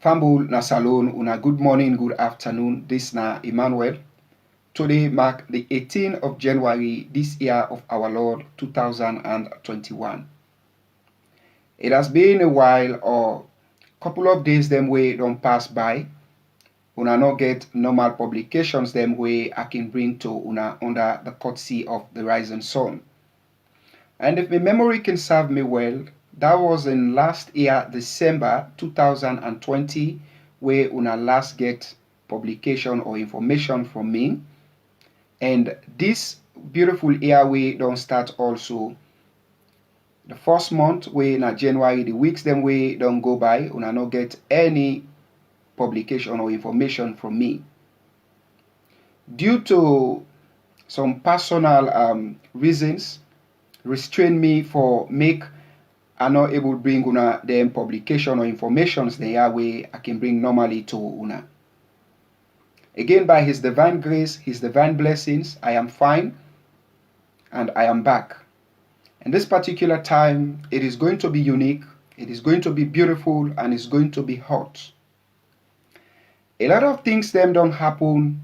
Fambul na salon, una good morning, good afternoon. This na Emmanuel. Today mark the 18th of January this year of our Lord 2021. It has been a while or couple of days them way don't pass by. Una not get normal publications them way I can bring to una under the courtesy of the rising sun. And if my memory can serve me well, that was in last year, December 2020, where una last get publication or information from me. And this beautiful year we don't start also the first month where na January, the weeks them we don't go by, una not get any publication or information from me. Due to some personal reasons, restrain me for make I not able to bring una them publication or informations they are way I can bring normally to una. Again, by His divine grace, His divine blessings, I am fine and I am back. And this particular time, it is going to be unique, it is going to be beautiful, and it's going to be hot. A lot of things them don't happen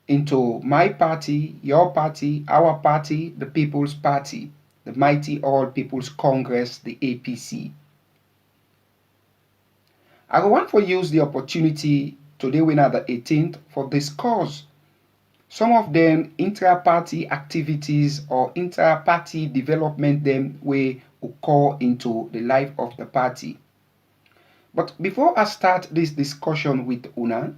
into my party, your party, our party, the People's Party, the Mighty All People's Congress, the APC. I want to use the opportunity today, when at the 18th, for discuss some of them intra-party activities or intra-party development them way occur into the life of the party. But before I start this discussion with una,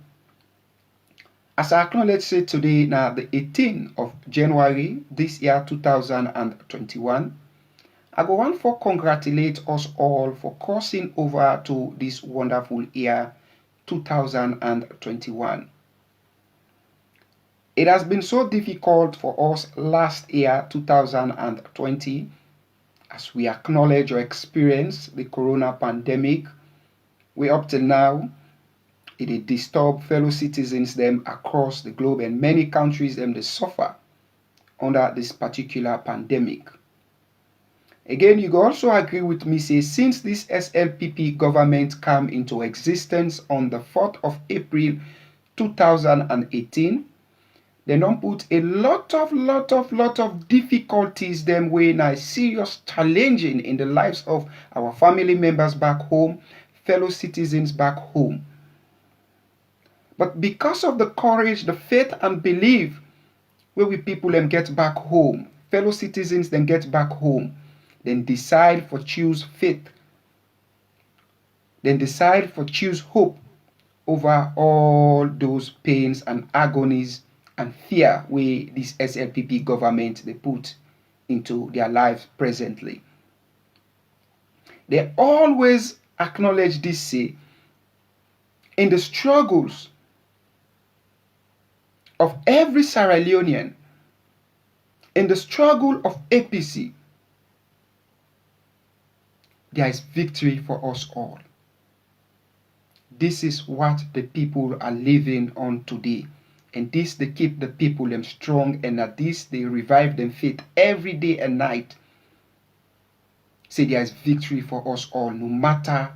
as I acknowledge say today now the 18th of January this year 2021, I go on for congratulate us all for crossing over to this wonderful year 2021. It has been so difficult for us last year 2020 as we acknowledge or experience the corona pandemic. We up till now it disturb fellow citizens them across the globe, and many countries them they suffer under this particular pandemic. Again, you can also agree with me say since this SLPP government came into existence on the 4th of April 2018, they don't put a lot of difficulties them way now serious challenging in the lives of our family members back home, fellow citizens back home. But because of the courage, the faith and belief where we people them get back home, fellow citizens then get back home, then decide for choose faith, then decide for choose hope over all those pains and agonies and fear where this SLPP government they put into their lives presently. They always acknowledge this say in the struggles of every Sierra Leonean, in the struggle of APC, there is victory for us all. This is what the people are living on today. And this they keep the people them strong, and at this they revive them faith every day and night. Say there is victory for us all, no matter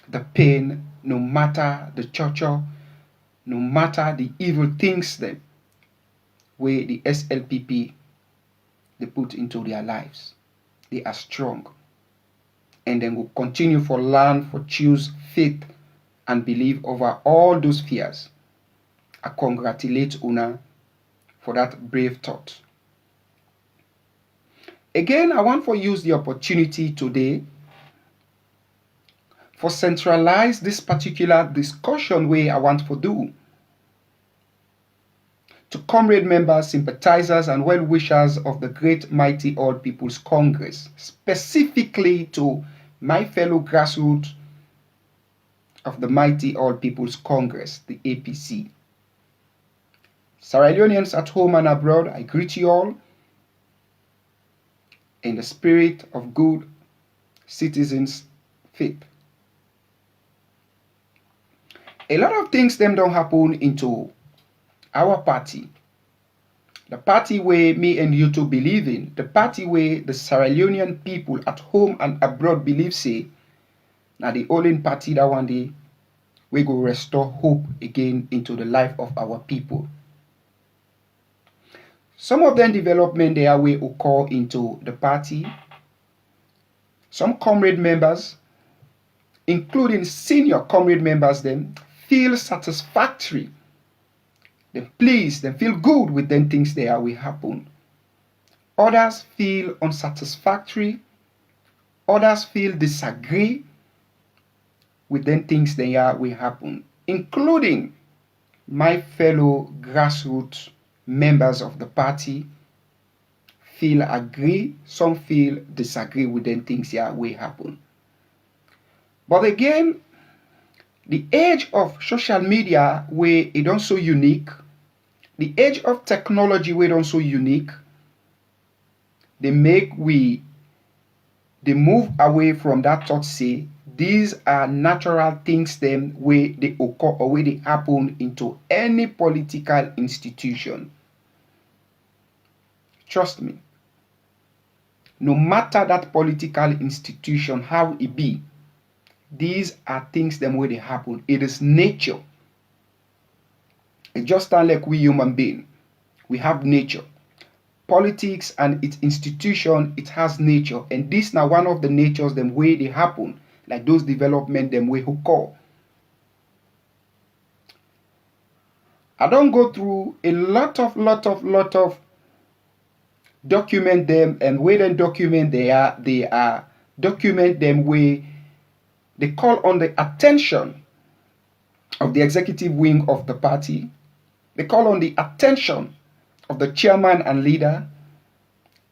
the pain, no matter the torture, no matter the evil things them where the SLPP they put into their lives. They are strong. And then will continue for learn, for choose faith and believe over all those fears. I congratulate una for that brave thought. Again, I want to use the opportunity today for centralize this particular discussion way I want to do to comrade members, sympathizers, and well-wishers of the Great Mighty All People's Congress, specifically to my fellow grassroots of the Mighty All People's Congress, the APC. Sierra Leoneans at home and abroad, I greet you all in the spirit of good citizens' faith. A lot of things them don't happen into our party. The party where me and you two believe in, the party where the Sierra Leonean people at home and abroad believe say, now the only party that one day we go restore hope again into the life of our people. Some of them development there will occur into the party. Some comrade members, including senior comrade members, them feel satisfactory. They pleased, they feel good with them things there will happen. Others feel unsatisfactory. Others feel disagree with them things there will happen, including my fellow grassroots members of the party feel agree, some feel disagree with them things here will happen. But again, the age of social media where it don't so unique, the age of technology where it don't so unique, they move away from that thought say these are natural things them where they occur or where they happen into any political institution. Trust me. No matter that political institution, how it be, these are things them where they happen. It is nature. It's just like we human beings. We have nature. Politics and its institution, it has nature. And this now one of the natures them way they happen. Like those development them way who call. I don't go through a lot of document them, and where then document they are document them where they call on the attention of the executive wing of the party. They call on the attention of the chairman and leader,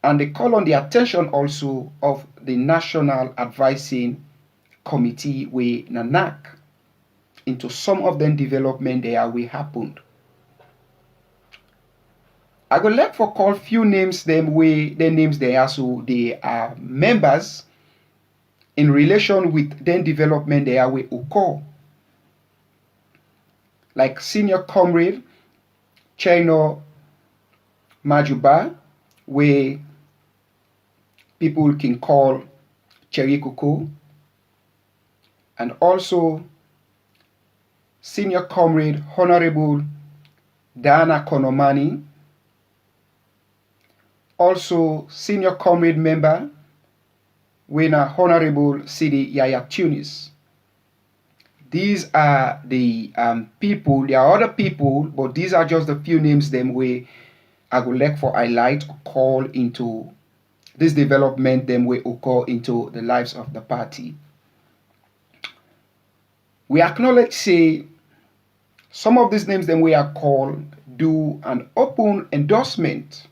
and they call on the attention also of the National Advising Committee where NANAC into some of them development there will happened. I go let for call few names them where their names they are, so they are members in relation with then development they are will occur. Like senior comrade Chino Majuba, where people can call Cherry Coco, and also senior comrade Honorable Dana Konomani, also senior comrade member winner Honorable Sidi Yaya Tunis. These are the people, there are other people, but these are just the few names them where I would like for highlight or call into this development them will occur into the lives of the party. We acknowledge say some of these names them we are called do an open endorsement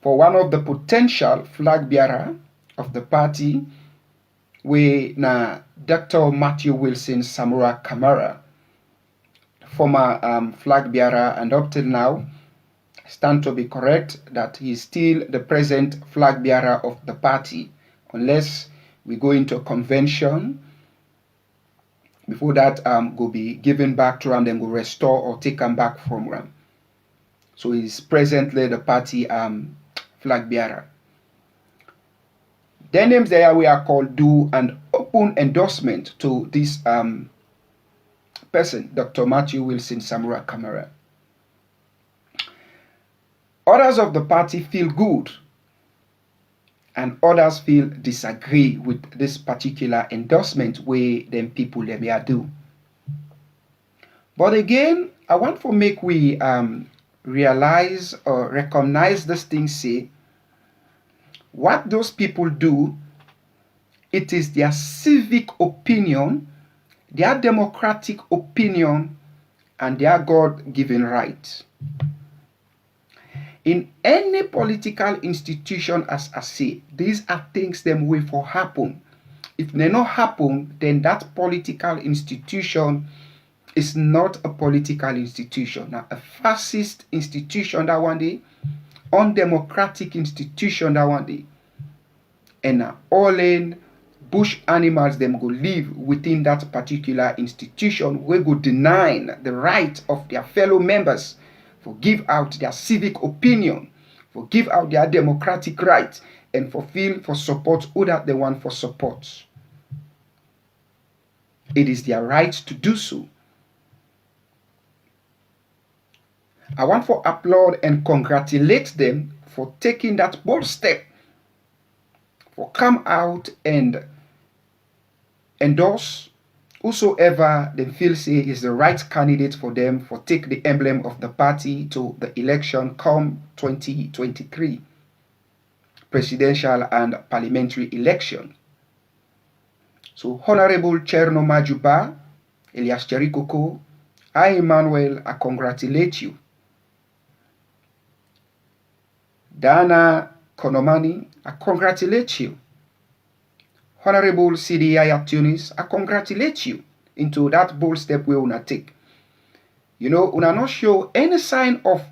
for one of the potential flag bearer of the party, where na Dr. Matthew Wilson Samura Kamara, former flag bearer, and up till now stand to be correct that he is still the present flag bearer of the party, unless we go into a convention. Before that, go be given back to him, then go restore or take him back from him. So he's presently the party flag bearer. Their names there we are called do an open endorsement to this person, Dr. Matthew Wilson Samura Kamara. Others of the party feel good and others feel disagree with this particular endorsement where them people them here do. But again, I want to make we realize or recognize this thing, say what those people do, it is their civic opinion, their democratic opinion, and their God-given right. In any political institution, as I say, these are things them way for happen. If they not happen, then that political institution is not a political institution. Now, a fascist institution that one day, undemocratic institution that one day, and all in bush animals them go live within that particular institution, we go deny the right of their fellow members for give out their civic opinion, for give out their democratic rights, and for support who that they want for support. It is their right to do so. I want to applaud and congratulate them for taking that bold step, for come out and endorse whosoever they feel say is the right candidate for them, for take the emblem of the party to the election come 2023 presidential and parliamentary election. So Honorable Cherno Majuba, Elias Cherikoko, I, Emmanuel, I congratulate you. Dana Konomani, I congratulate you. Honorable CDI Tunis, I congratulate you into that bold step we wanna take. You know, una not show any sign of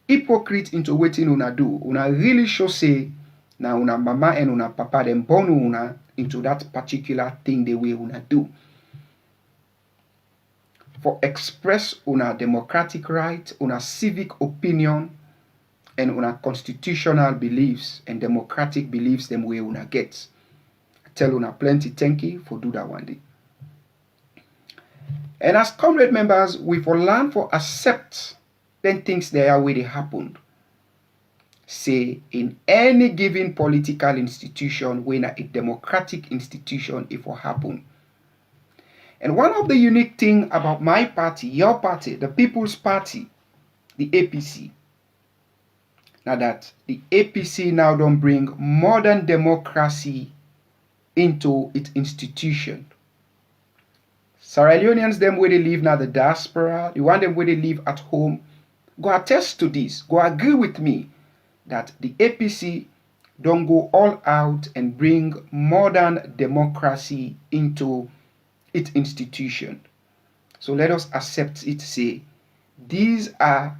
hypocrite into waiting una do. Una really show say na una mama and una papa them born una into that particular thing the way una do. For express una democratic right, una civic opinion, and una constitutional beliefs and democratic beliefs them way una get. I tell una plenty thank you for do that one day. And as comrade members, we for learn for accept then things there are where they happened. Say in any given political institution, when a democratic institution it will happen. And one of the unique thing about my party, your party, the People's Party, the APC, now that the APC now don't bring modern democracy into its institution. Sierra Leoneans, them where they live now, the diaspora, the one them where they live at home, go attest to this, go agree with me that the APC don't go all out and bring modern democracy into its institution. So let us accept it, say, these are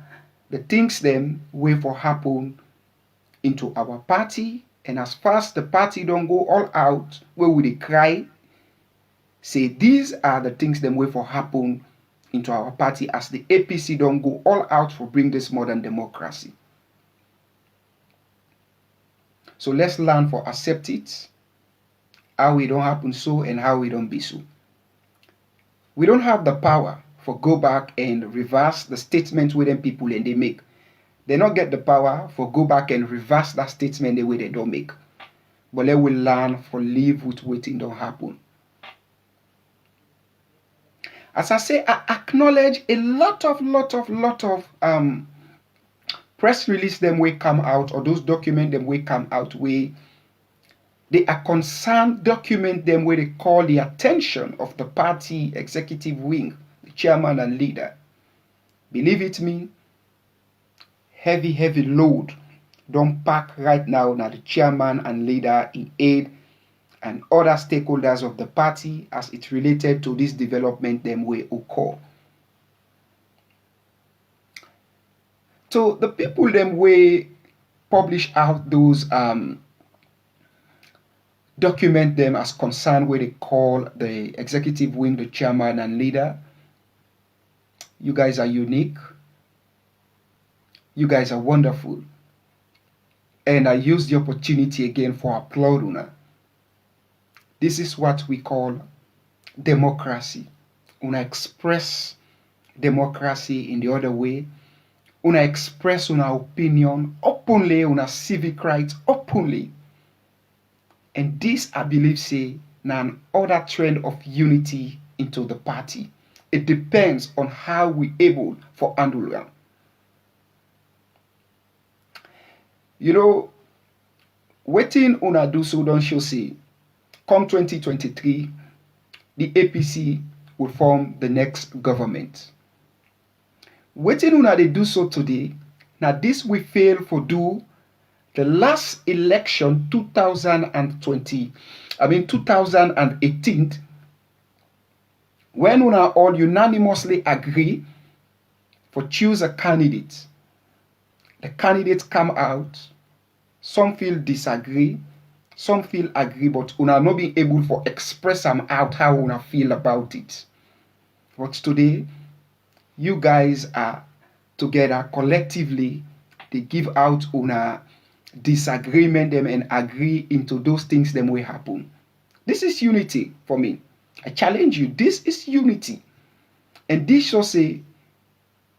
the things them way for happen into our party, and as far as the party don't go all out, where would they cry? Say these are the things them way for happen into our party as the APC don't go all out for bring this modern democracy. So let's learn for accept it, how it don't happen so and how it don't be so. We don't have the power for go back and reverse the statement with them people and they make. They not get the power for go back and reverse that statement the way they don't make. But let we learn for live with waiting don't happen. As I say, I acknowledge a lot of press release them will come out, or those document them will come out where they are concerned document them where they call the attention of the party executive wing, the chairman and leader. Believe it me, heavy load don't pack right now the chairman and leader in aid and other stakeholders of the party as it related to this development them way occur. So the people them way publish out those document them as concerned where they call the executive wing, the chairman and leader. You guys are unique. You guys are wonderful. And I use the opportunity again for applaud una. This is what we call democracy. Una express democracy in the other way. Una express una opinion openly, una civic rights openly. And this, I believe, say, now another trend of unity into the party. It depends on how we able for handle them. You know, waiting una do so don't show say, come 2023, the APC will form the next government. Waiting una they do so today, now this we fail for do the last election 2018, when una all unanimously agree for choose a candidate. The candidates come out, some feel disagree, some feel agree, but una not being able for express them out how una feel about it. But today, you guys are together collectively, they give out una disagreement them and agree into those things them will happen. This is unity for me. I challenge you. This is unity. And this shall say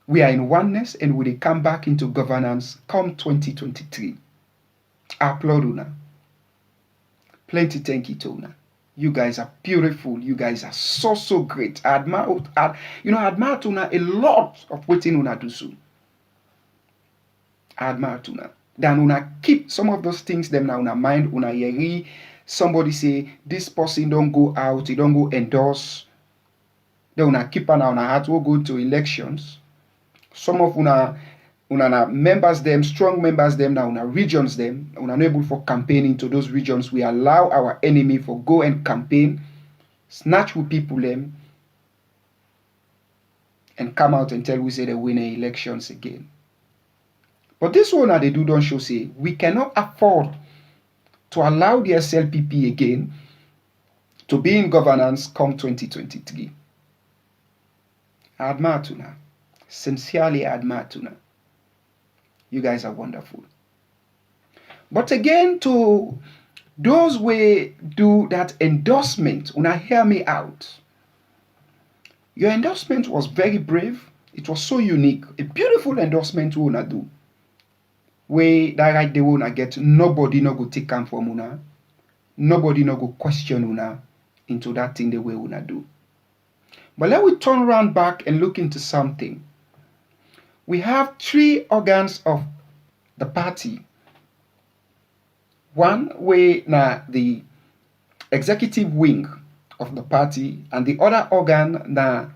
we are in oneness and we will come back into governance come 2023. I applaud Una. Plenty thank you to Una. You guys are beautiful. You guys are so great. I admire Una a lot of what Una do so. I admire Una. Then Una keep some of those things them now Una mind. Una yeri. Somebody say this person don't go out. He don't go endorse. Then Una keep on Una heart. We'll go to elections. Some of Una members them, strong members them now, Una regions them, Una not able for campaigning to those regions. We allow our enemy for go and campaign, snatch with people them, and come out and tell we say they win elections again. But this one that they do don't show say we cannot afford to allow the SLPP again to be in governance come 2023. I admire Una. Sincerely admire Una. You guys are wonderful. But again, to those who do that endorsement, Una hear me out. Your endorsement was very brave. It was so unique. A beautiful endorsement we Una do. Where that right they Una get, nobody no go take come from Una. Nobody no go question Una into that thing the way Una do. But let we turn around back and look into something. We have three organs of the party. One way na the executive wing of the party, and the other organ na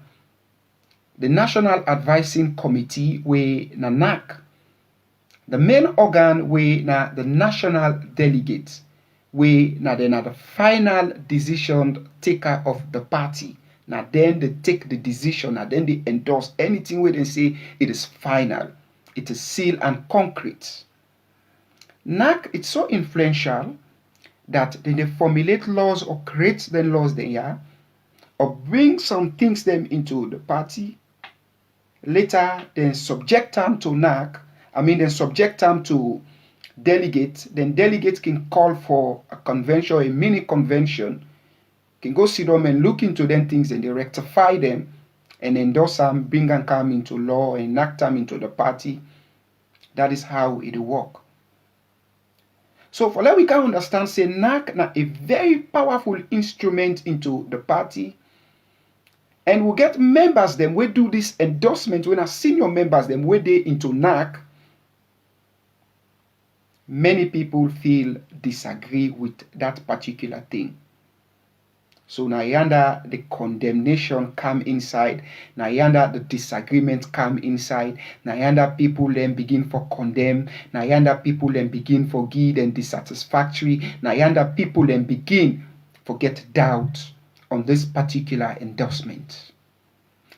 the National Advising Committee way na NAC. The main organ way na the National Delegates way na the final decision taker of the party. Now then they take the decision, and then they endorse anything where they say it is final. It is sealed and concrete. NAC, it's so influential that they formulate laws or create the laws they are, or bring some things them into the party. Later, then subject them to NAC. Then subject them to delegates. Then delegates can call for a convention or a mini convention. Can go sit down and look into them things and they rectify them and endorse them, bring and come into law, and enact them into the party. That is how it work. So for that we can understand, say NAC na a very powerful instrument into the party. And we get members them we do this endorsement when our senior members them where they into NAC. Many people feel disagree with that particular thing. So now yonder the condemnation come inside. Now yonder the disagreement come inside. Now yonder people then begin for condemn. Now yonder people then begin for give and dissatisfactory. Now yonder people then begin for get doubt on this particular endorsement.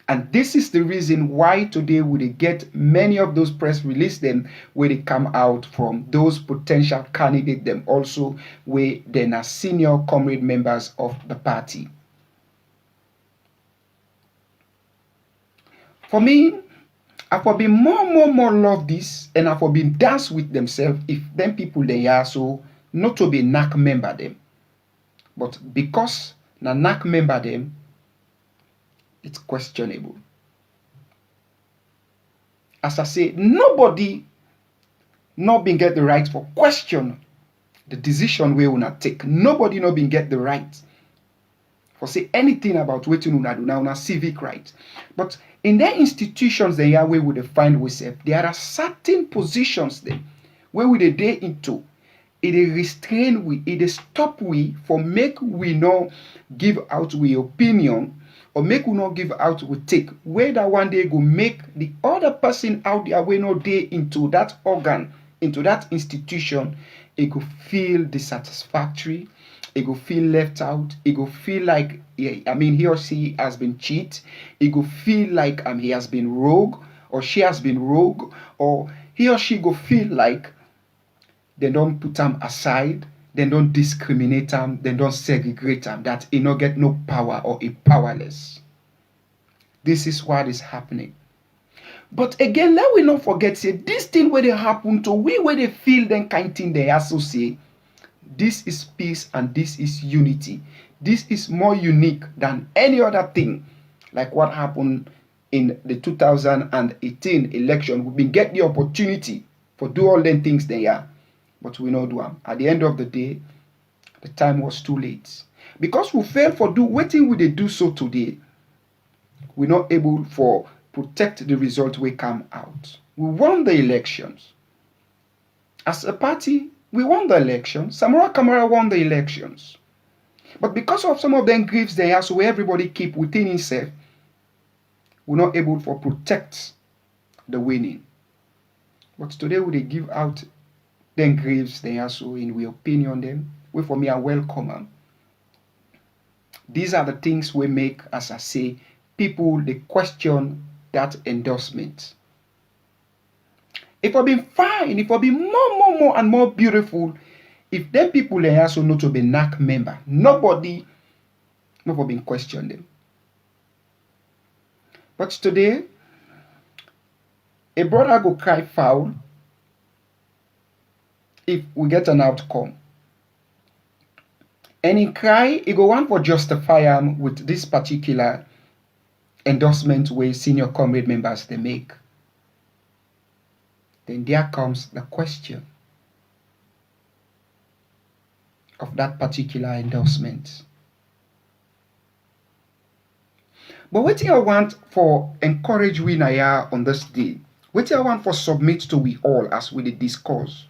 And this is the reason why today we get many of those press release them where they come out from those potential candidates them also where they are senior comrade members of the party. For me, I for be more love this, and I for be dance with themselves if them people they are so not to be NAC member them. But because na NAC member them, it's questionable. As I say, nobody not been get the right for question the decision we will not take. Nobody not been get the right for say anything about what you do now, una civic right. But in their institutions, they are where we find ourselves. There are certain positions there where we dey into. It restrain we, it stop we for make we not give out we opinion. Or make we not give out we take. Where that one day go make the other person out there we not day into that organ, into that institution, it go feel dissatisfactory, it go feel left out, it go feel like he or she has been cheated, it go feel like he has been rogue, or she has been rogue, or he or she go feel like they don't put them aside. They don't discriminate them, they don't segregate them, that he not get no power or he powerless. This is what is happening. But again, let we not forget, say, this thing where they happen to we where they feel them kind thing they associate, This is peace and this is unity. This is more unique than any other thing, like what happened in the 2018 election. We been get the opportunity for do all them things there, but we not do them. At the end of the day, the time was too late. Because we fail for do wetin we dey do so today, we not able for protect the result we come out. We won the elections. As a party, we won the election. Samora Kamara won the elections. But because of some of them griefs they have, so everybody keep within himself, we're not able for protect the winning. But today we give out them griefs they have, so in we opinion them, we for me are welcome them. These are the things we make, as I say, people they question that endorsement. If I be fine, if I be more and more beautiful, if them people they also not to be NAC member, nobody never been question them. But today, a brother go cry foul if we get an outcome. And he cry, he go want for justify him with this particular endorsement way senior comrade members they make. Then there comes the question of that particular endorsement. But what I want for encourage we now on this day, what I want for submit to we all as we discuss.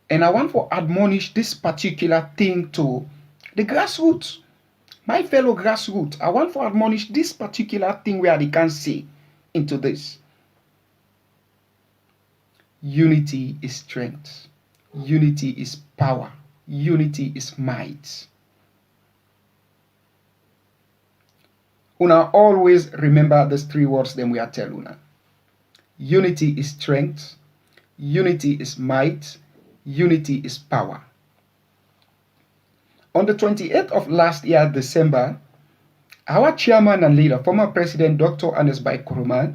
And I want for admonish this particular thing to the grassroots, my fellow grassroots. I want for admonish this particular thing where they can say into this. Unity is strength. Unity is power. Unity is might. Una always remember these three words then we are telling una. Unity is strength. Unity is might. Unity is power. On the 28th of last year, December, our chairman and leader, former President Dr. Ernest Bai Koroma,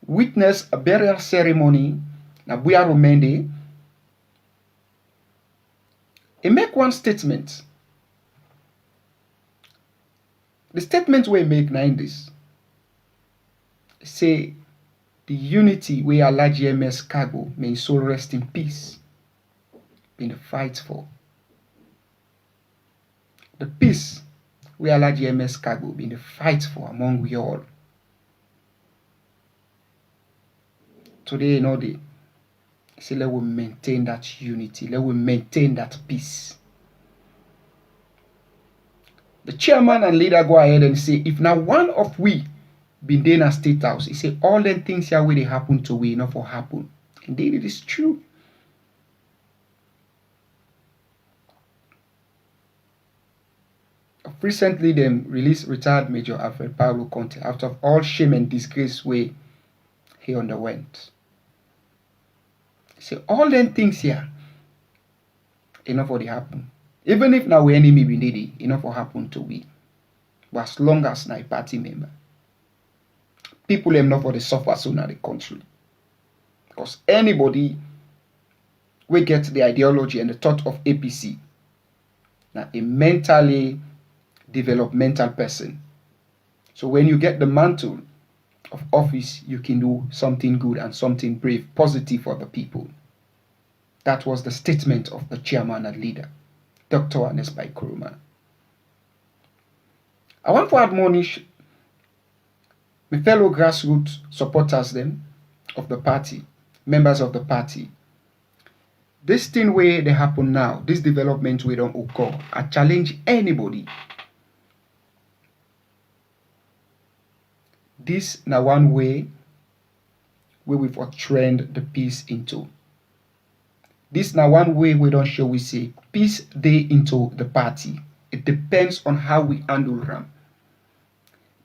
witnessed a burial ceremony na Buya Rumende. He make one statement. The statement we make now in this say the unity we allow GMS cargo may soul rest in peace in the fight for. The peace we allow GMS cargo in the fight for among we all. Today, you know, say let we maintain that unity, let we maintain that peace. The chairman and leader go ahead and say, if now one of we been there in a state house, he say all them things here where they happen to we, not for happen. Indeed, it is true. Recently, them released retired Major Alfred Paulo Conte out of all shame and disgrace way he underwent. He say all them things here, enough for they happen. Even if now we enemy be needy, enough for happen to we. But as long as na a party member, people am not for the suffer soon in the country. Because anybody we get the ideology and the thought of APC, now a mentally developmental person. So when you get the mantle of office, you can do something good and something brave, positive for the people. That was the statement of the chairman and leader, Dr. Ernest Bai Koroma. I want to admonish my fellow grassroots supporters them of the party, members of the party. This thing where they happen now, this development we don't occur, I challenge anybody. This now one way where we've trend the peace into. This now one way we don't show we say peace day into the party. It depends on how we handle them.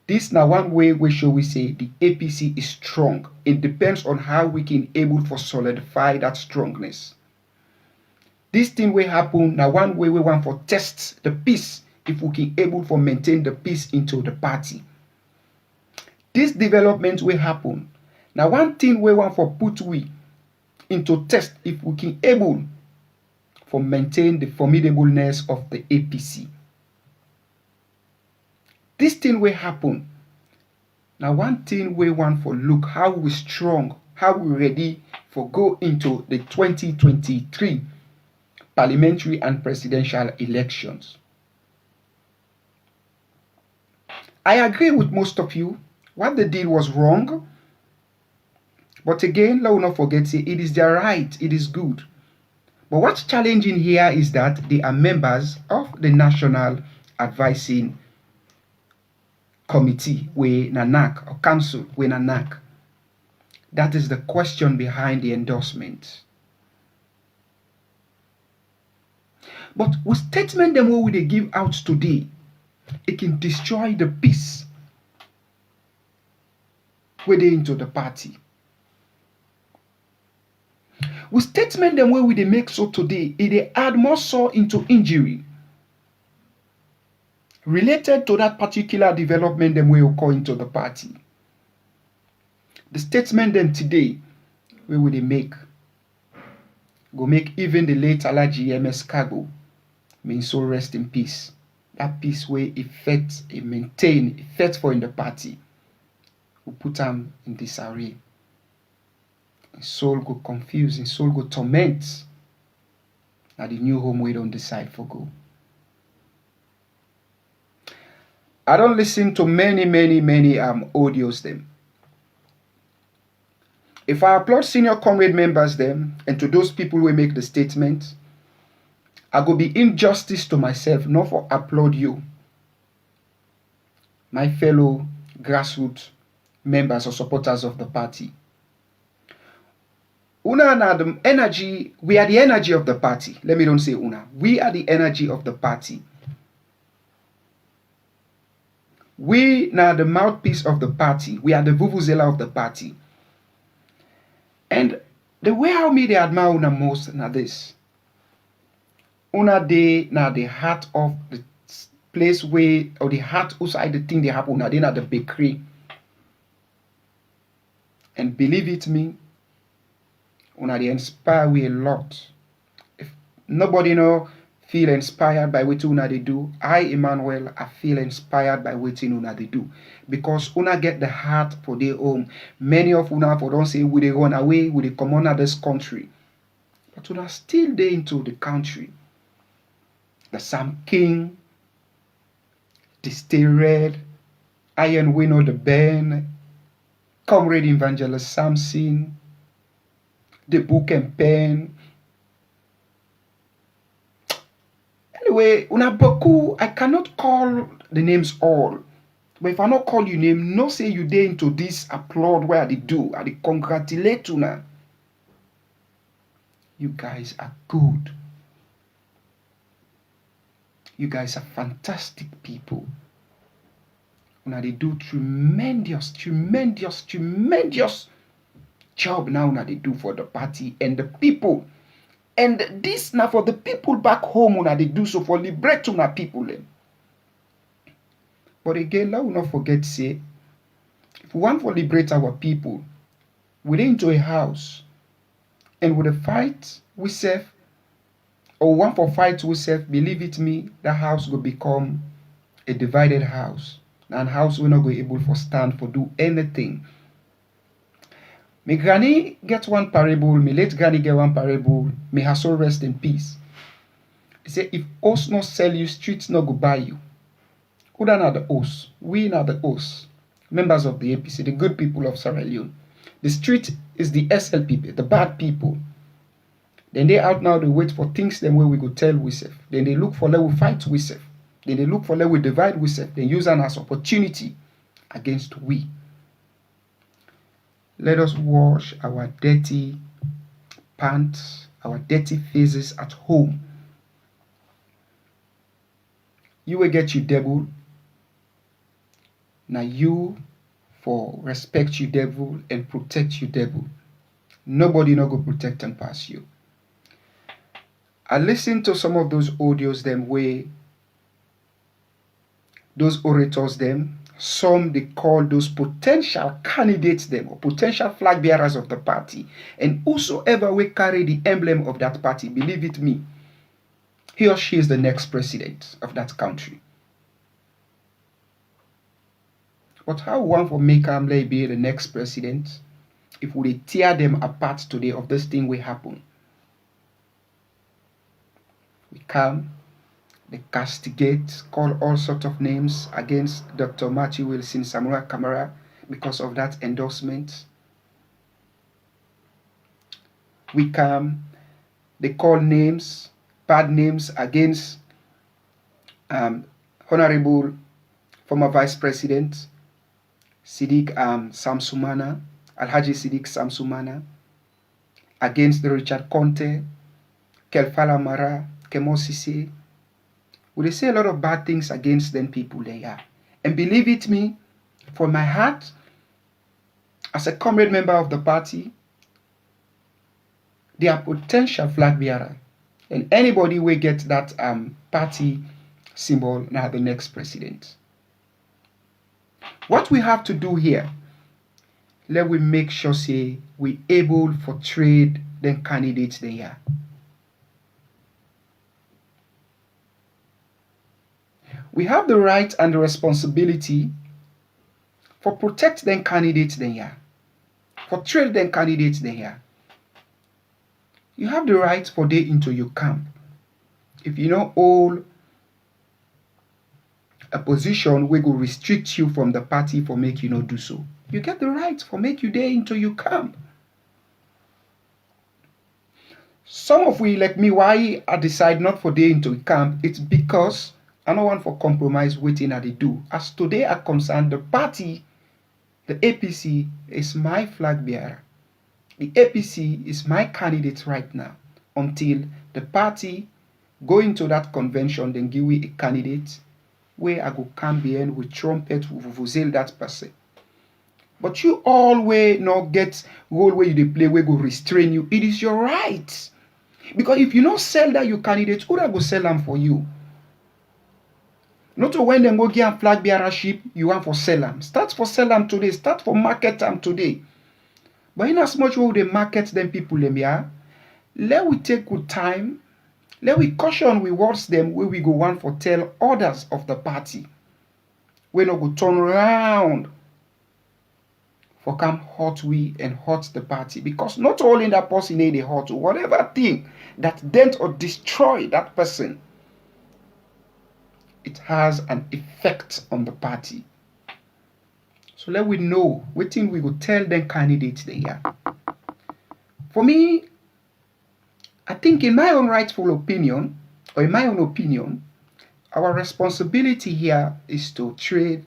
This now one way we show we say the APC is strong. It depends on how we can able for solidify that strongness. This thing will happen now one way we want for test the peace if we can able for maintain the peace into the party. This development will happen. Now one thing we want for put we into test if we can able for maintain the formidableness of the APC. This thing will happen. Now one thing we want for look how we strong, how we ready for go into the 2023 parliamentary and presidential elections. I agree with most of you. What they did was wrong. But again, let us not forget, it is their right, it is good. But what's challenging here is that they are members of the National Advising Committee, where NANAC, or Council, where NANAC. That is the question behind the endorsement. But with statement them what they give out today, it can destroy the peace where they into the party. With statement them where they make so today, it they add more sore into injury related to that particular development them will occur into the party. The statement them today, where will they make? Go make even the late Alhaji MS Kagbo, may so rest in peace. That peace where effect, it maintain, effect for in the party. We put them in disarray. His soul go confuse, his soul go torment. Now the new home we don't decide for go. I don't listen to many audios them. If I applaud senior comrade members them and to those people who make the statement, I go be injustice to myself, not for applaud you, my fellow grassroots members or supporters of the party. Una na the energy, we are the energy of the party. Let me don't say una. We are the energy of the party. We now the mouthpiece of the party. We are the vuvuzela of the party. And the way how me they admire una most na this. Una they na the heart of the place where, or the heart outside the thing they happen. Una they na the bakery. And believe it me, una they inspire we a lot. If nobody know feel inspired by what una they do, I Emmanuel I feel inspired by what una they do, because una get the heart for their home. Many of una for don't say we they run away, we they come on out this country, but una still there into the country. The Sam King, the Stay Red, Iron Winnow the Ben, Comrade Evangelist Samson, the Book and Pen. Anyway, una beaucoup, I cannot call the names all. But if I not call you name, no say you there into this applaud where they do, I they congratulate una. You guys are good. You guys are fantastic people. Una they do tremendous job now una they do for the party and the people. And this now for the people back home una they do so for liberate una people. But again, let us not forget say, if we want to liberate our people, we into a house and with a fight we self, or one for fight we self, believe it me, that house will become a divided house. And house will not go able for stand for do anything. My granny get one parable, my late granny get one parable, may her soul rest in peace. He say, if us not sell you, streets not go buy you. Who are the us? We are the us. Members of the APC, the good people of Sierra Leone. The street is the SL people, the bad people. Then they out now, they wait for things them where we go tell we self. Then they look for let we fight we self. Then they look for let we divide we self. They use them as opportunity against we. Let us wash our dirty pants, our dirty faces at home. You will get you devil. Now you for respect you devil and protect you devil. Nobody not go protect and pass you. I listened to some of those audios them where those orators them, some they call those potential candidates them or potential flag bearers of the party, and whosoever will carry the emblem of that party, believe it me, he or she is the next president of that country. But how we want for make Amle be the next president if we tear them apart today of this thing will happen? We come, they castigate, call all sorts of names against Dr. Matthew Wilson Samura Kamara because of that endorsement. We come, they call names, bad names against Honorable former Vice President Siddiq Samsumana, Alhaji Siddiq Samsumana, against the Richard Conte, Kelfala Mara, Kemosisi. They say a lot of bad things against them people there. And believe it me, from my heart, as a comrade member of the party, they are potential flag bearer. And anybody will get that party symbol now the next president. What we have to do here, let we make sure say we able for trade them candidates there. We have the right and the responsibility for protect them candidates there, for trade them candidates there. You have the right for they into your camp. If you know all a position we go restrict you from the party for make you not do so, you get the right for make you there into your camp. Some of we like me, why I decide not for day into camp, it's because I don't want for compromise waiting at they do. As today are concerned, the party, the APC is my flag bearer. The APC is my candidate right now until the party go into that convention, then give me a candidate where I go campaign with trumpet vuvuzela that person. But you always not get role where you play where go restrain you. It is your right. Because if you don't sell that your candidate, who go sell them for you? Not to when they go get flag bearership, you want for sell them. Start for sell them today. Start for market them today. But in as much way they market them people them here, let we take good time. Let we caution we watch them where we go want for tell others of the party. We not go turn around for come hurt we and hurt the party. Because not only that person they hurt, whatever thing that dent or destroy that person, it has an effect on the party. So let we know what thing we go tell them candidates there. For me, I think in my own rightful opinion, or in my own opinion, our responsibility here is to trade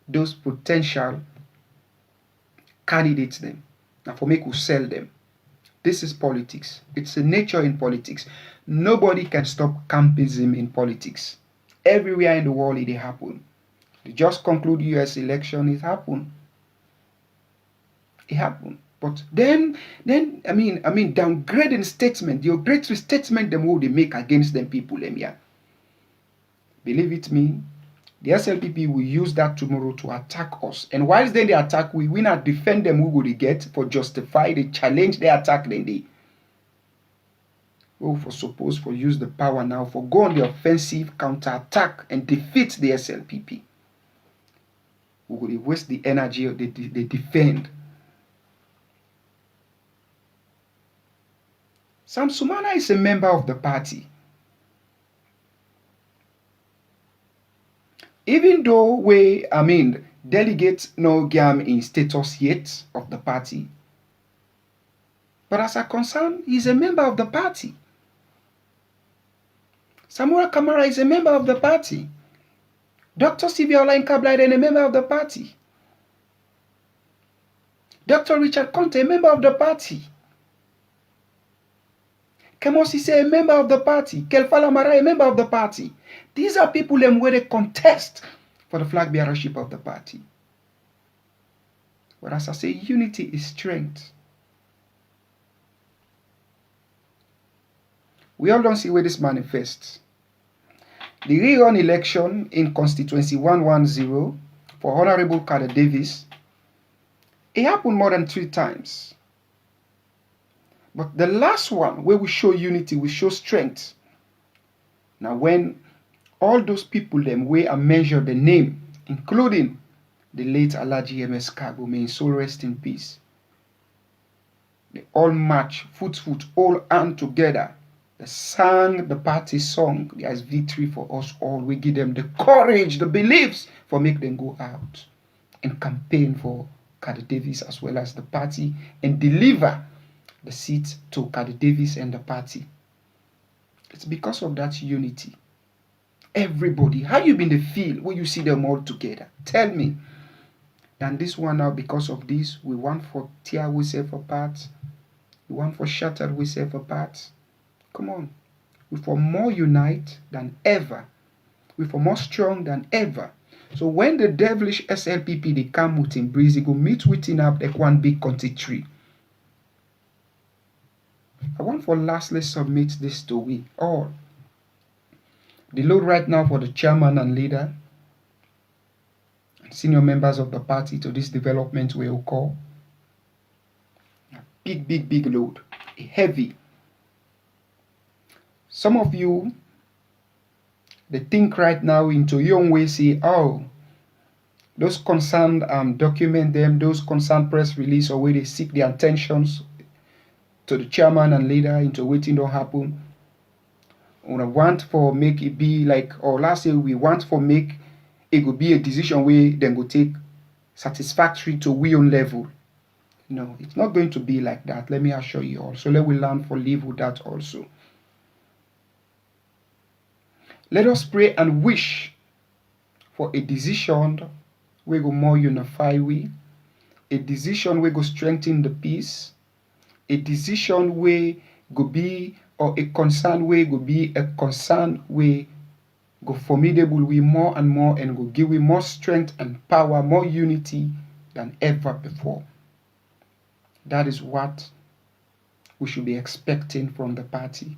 those potential candidates them. Now for me to sell them. This is politics. It's a nature in politics. Nobody can stop campism in politics. Everywhere in the world it happen. They just conclude US election, it happened. It happened. But then I mean downgrading statement, the great statement them who they make against them people them here. Believe it me, the SLPP will use that tomorrow to attack us. And whilst then they attack, we not defend them who would they get for justify the challenge they attack then they. Oh, for suppose for use the power now for go on the offensive, counter-attack and defeat the SLPP. We will waste the energy they defend. Samsumana is a member of the party. Even though delegates no gam in status yet of the party, but as a concern, he's a member of the party. Samura Kamara is a member of the party. Dr. Sylvia Olainka-Blyden is a member of the party. Dr. Richard Conte, a member of the party. Kemosisi, a member of the party. Kelfala Mara, a member of the party. These are people where they contest for the flag bearership of the party. But as I say, unity is strength. We all don't see where this manifests. The rerun election in constituency 110 for Honorable Kader Davis, it happened more than 3 times. But the last one where we show unity, we show strength, Now when all those people them weigh and measure the name, including the late Alhaji MS Cargo, may his soul rest in peace. They all march, foot, all hand together. They sang the party song. There is victory for us all. We give them the courage, the beliefs for make them go out and campaign for Kadi Davis as well as the party and deliver the seat to Kadi Davis and the party. It's because of that unity. Everybody, how you been the feel when you see them all together? Tell me. And this one now, because of this, we want for tear ourselves apart. We want for shatter ourselves apart. Come on. We for more unite than ever. We for more strong than ever. So when the devilish SLPP they come with him breeze, he go meet with him up like one big country tree. I want for lastly submit this to we all. The Lord right now for the chairman and leader and senior members of the party to this development we will call. A big load. A heavy. Some of you, they think right now into your own way, say, oh, those concerned document them, those concerned press release or where they seek the attentions to the chairman and leader into waiting don't happen. We want for make it be like, or last year we want for make it could be a decision where then go take satisfactory to we own level. No, it's not going to be like that. Let me assure you all. So let we learn for live with that also. Let us pray and wish for a decision we go more unify we, a decision we go strengthen the peace, a decision we go be or a concern way go be a concern way go formidable we more and more and go give we more strength and power, more unity than ever before. That is what we should be expecting from the party.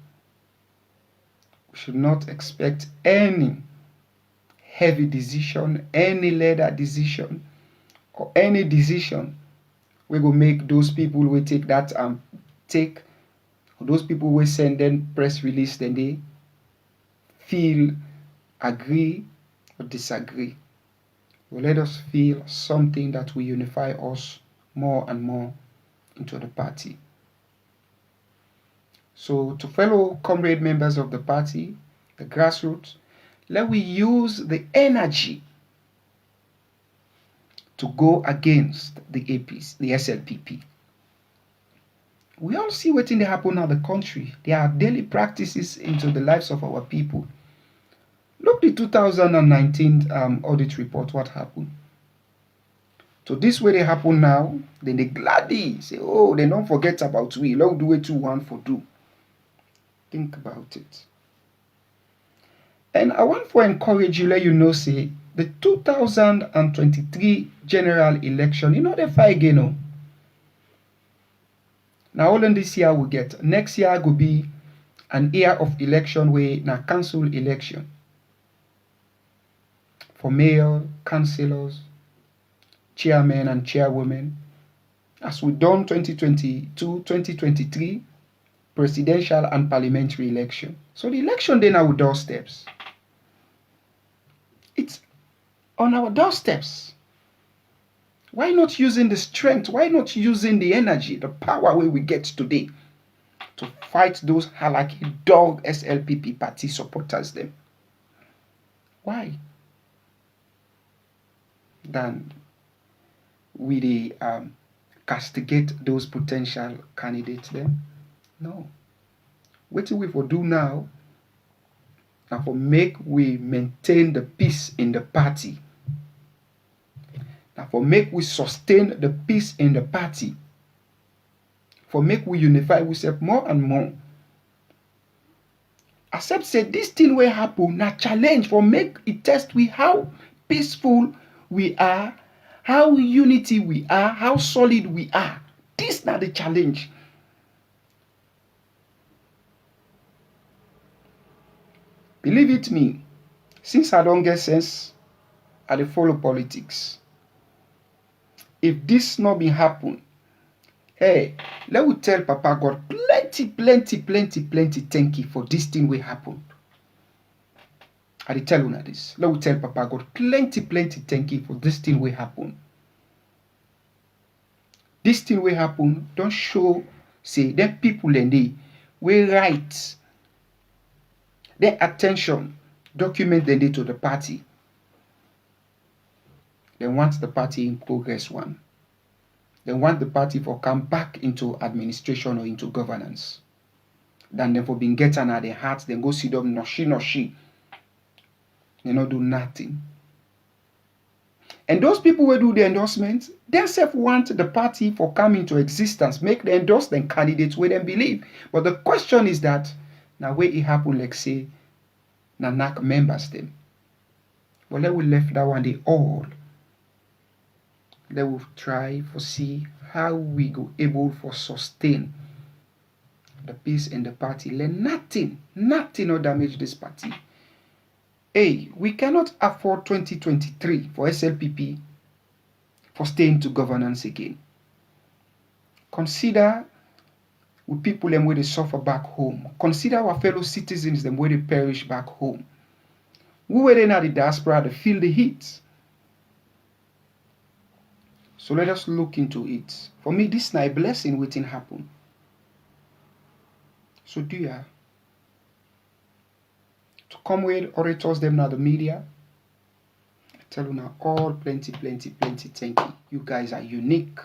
We should not expect any heavy decision, any leather decision, or any decision we go make those people will take that those people will send them press release, then they feel agree or disagree. Well, let us feel something that will unify us more and more into the party. So to fellow comrade members of the party, the grassroots, let we use the energy to go against the APs, the SLPP. We all see what they happen in the country. There are daily practices into the lives of our people. Look the 2019 audit report, what happened. So this way they happen now, then they gladly say, oh, they don't forget about we. Let's do it 2-1 for 2. Think about it. And I want to encourage you, let you know, say, the 2023 general election, you know the fight again, no? Now, all in this year we get. Next year will be an year of election where now council election. For mayor, councillors, chairmen and chairwomen. As we done 2022, 2023, presidential and parliamentary election. So the election then our doorsteps. It's on our doorsteps. Why not using the strength? Why not using the energy, the power we get today to fight those halaki dog SLPP party supporters them? Why? Then we castigate those potential candidates then? No. What we for do now and for make we maintain the peace in the party. Now for make we sustain the peace in the party. For make we unify ourselves more and more. Accept say this thing will happen, na challenge for make it test we how peaceful we are, how unity we are, how solid we are. This not the challenge. Believe it me, since I don't get sense, I dey follow politics. If this not be happen, hey, let me tell Papa God plenty thank you for this thing will happen. I dey tell una this. Let me tell Papa God plenty thank you for this thing will happen. This thing will happen don't show say them people and they will write their attention, document them to the party. They want the party in progress one. They want the party for come back into administration or into governance. Than them for being getting at their hearts, then go see them noshi. They not do nothing. And those people will do the endorsement, themselves want the party for come into existence, make the endorse them candidates where them believe. But the question is that now where it happen, like say, na NAC members them. But let we left that one they all. Let we try for see how we go able for sustain the peace in the party. Let nothing will damage this party. Hey, we cannot afford 2023 for SLPP for staying to governance again. Consider with people them where they suffer back home. Consider our fellow citizens them where they perish back home. We were in the diaspora to feel the heat. So let us look into it. For me, this is not a blessing waiting happen. So do you to come with orators them now the media? I tell you now all plenty thank you. You guys are unique.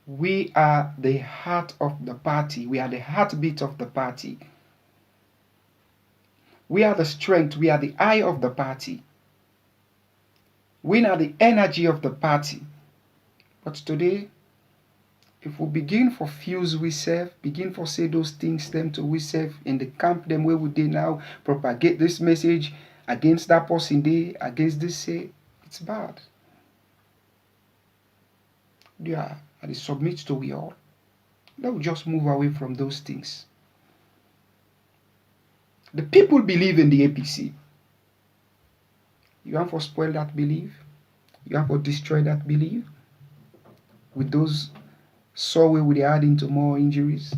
We are the heart of the party. We are the heartbeat of the party. We are the strength. We are the eye of the party. We are the energy of the party. But today, if we begin for fuse we serve, begin for say those things them to we serve in the camp them where we dey now, propagate this message against that person day, against this say, it's bad. Yeah, and they submit to we all. Let us just move away from those things. The people believe in the APC. You want to spoil that belief? You want to destroy that belief? With those sorrow we they add into more injuries.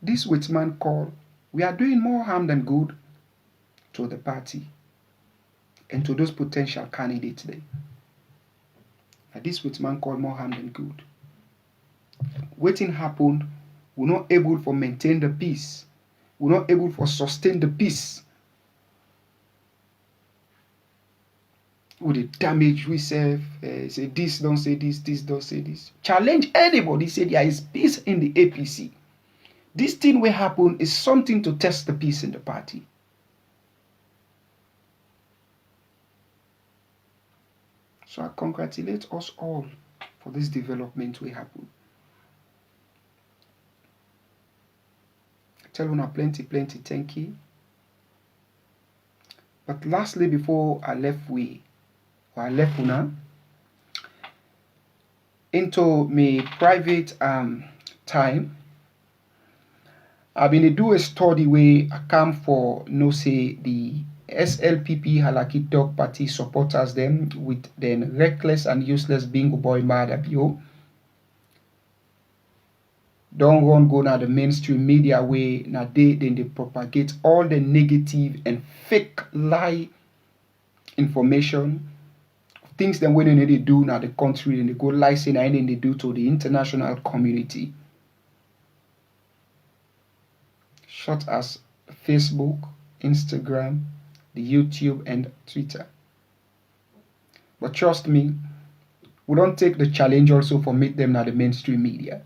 This Whitman call, we are doing more harm than good to the party and to those potential candidates there. And this Whitman call more harm than good. Waiting happened, we're not able to maintain the peace. We're not able to sustain the peace. With the damage we serve, say this, don't say this don't say this. Challenge anybody, say there is peace in the APC. This thing will happen is something to test the peace in the party. So I congratulate us all for this development will happen. I tell you plenty thank you. But lastly, before I left una into my private time, I've been to do a study where I come for say the SLPP Halaki Dog Party supporters them with then reckless and useless bingo boy mad appeal. Don't run go now the mainstream media way now they propagate all the negative and fake lie information. Things that when they do now the country and they go lie saying anything they do to the international community. Such as Facebook, Instagram, the YouTube and Twitter. But trust me, we don't take the challenge also for make them now the mainstream media.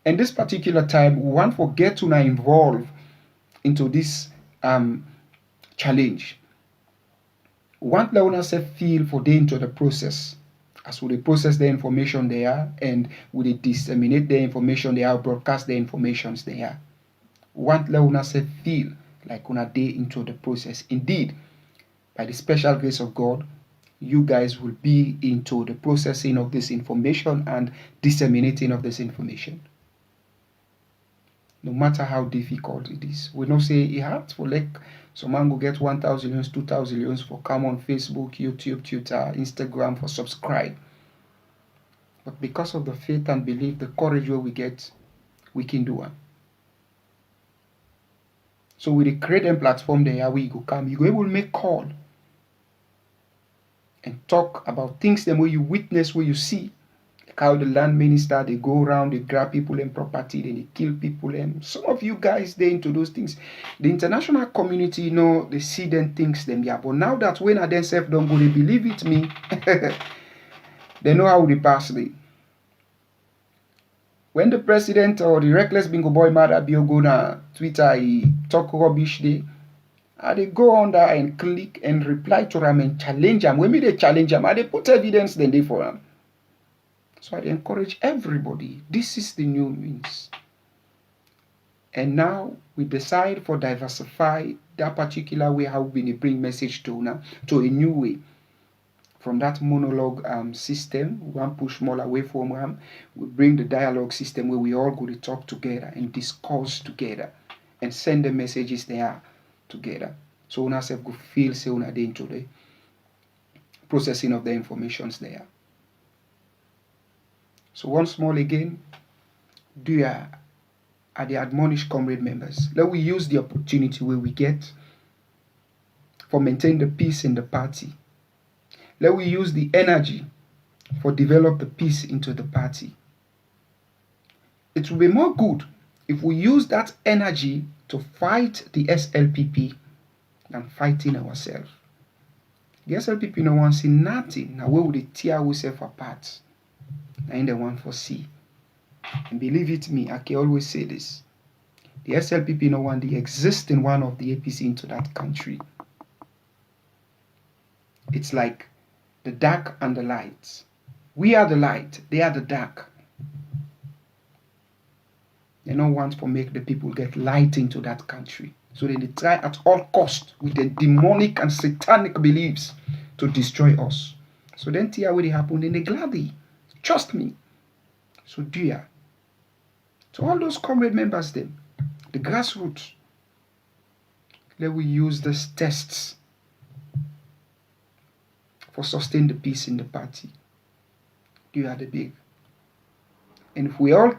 And this particular time, we want to get to now involve into this challenge. We want let us feel for they into the process. As we process the information they are and we disseminate the information they are, broadcast the informations they are. We want let us feel like una day into the process. Indeed, by the special grace of God, you guys will be into the processing of this information and disseminating of this information. No matter how difficult it is. We don't say it hard for like some man go get 1,000 euros, 2,000 euros for come on Facebook, YouTube, Twitter, Instagram for subscribe. But because of the faith and belief, the courage where we get, we can do it. So we create a platform there where you go come, you go able to make call and talk about things them where you witness, where you see. Like how the land minister, they go around, they grab people and property, then they kill people. And some of you guys, they into those things. The international community, you know, they see them things them, yeah. But now that when I themselves don't go, they believe it me. They know how they pass it. When the president or the reckless bingo boy Mada Bio go na Twitter, he talk rubbish they go on there and click and reply to them and challenge them. When me they challenge them, they put evidence then they for them. So I encourage everybody. This is the new means. And now we decide for diversify that particular way how we bring message to now to a new way. From that monologue system, we want push more away from we bring the dialogue system where we all go to talk together and discuss together and send the messages there together. So una self go feel say una dey into the processing of the informations there. So once more again, are the admonished comrade members. Let we use the opportunity where we get for maintain the peace in the party. Let we use the energy for develop the peace into the party. It will be more good if we use that energy to fight the SLPP than fighting ourselves. The SLPP no one see nothing. Now where would they tear ourselves apart? Now they want for see. And believe it me, I can always say this. The SLPP no want the existing one of the APC into that country. It's like the dark and the light. We are the light, they are the dark. They don't want to make the people get light into that country. So they try at all cost with their demonic and satanic beliefs to destroy us. So then tear what happened in the gladly. Trust me. So dear. To all those comrade members then, the grassroots, let we use these tests for sustain the peace in the party. You are the big. And if we all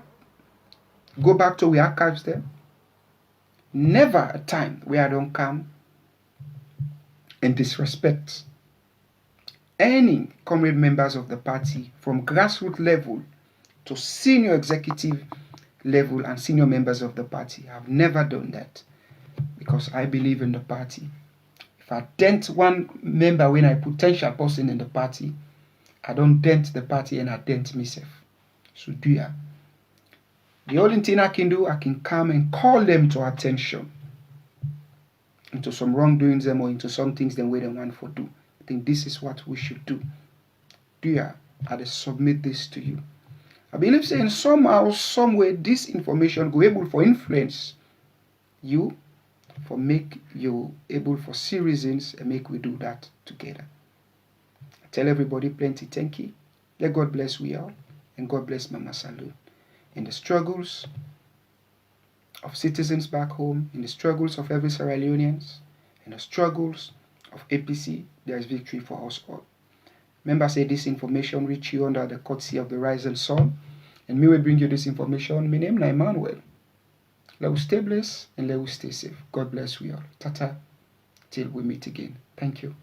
go back to our archives there, never a time where I don't come and disrespect any comrade members of the party from grassroots level to senior executive level and senior members of the party. I've never done that because I believe in the party. If I dent one member when I potential person in the party, I don't dent the party and I dent myself. So do ya. The only thing I can do, I can come and call them to attention into some wrongdoings them or into some things them where they want for do. I think this is what we should do. Do ya? I submit this to you. I believe saying somehow, some way, this information go able for influence you, for make you able for see reasons and make we do that together. I tell everybody plenty thank you. Let God bless we all and God bless Mama Salud. In the struggles of citizens back home, in the struggles of every Sierra Leoneans, in the struggles of APC, there is victory for us all. Remember, say this information reach you under the courtesy of the rising sun, and me will bring you this information. My name is Emmanuel. Let us stay blessed and let us stay safe. God bless we all. Tata, till we meet again. Thank you.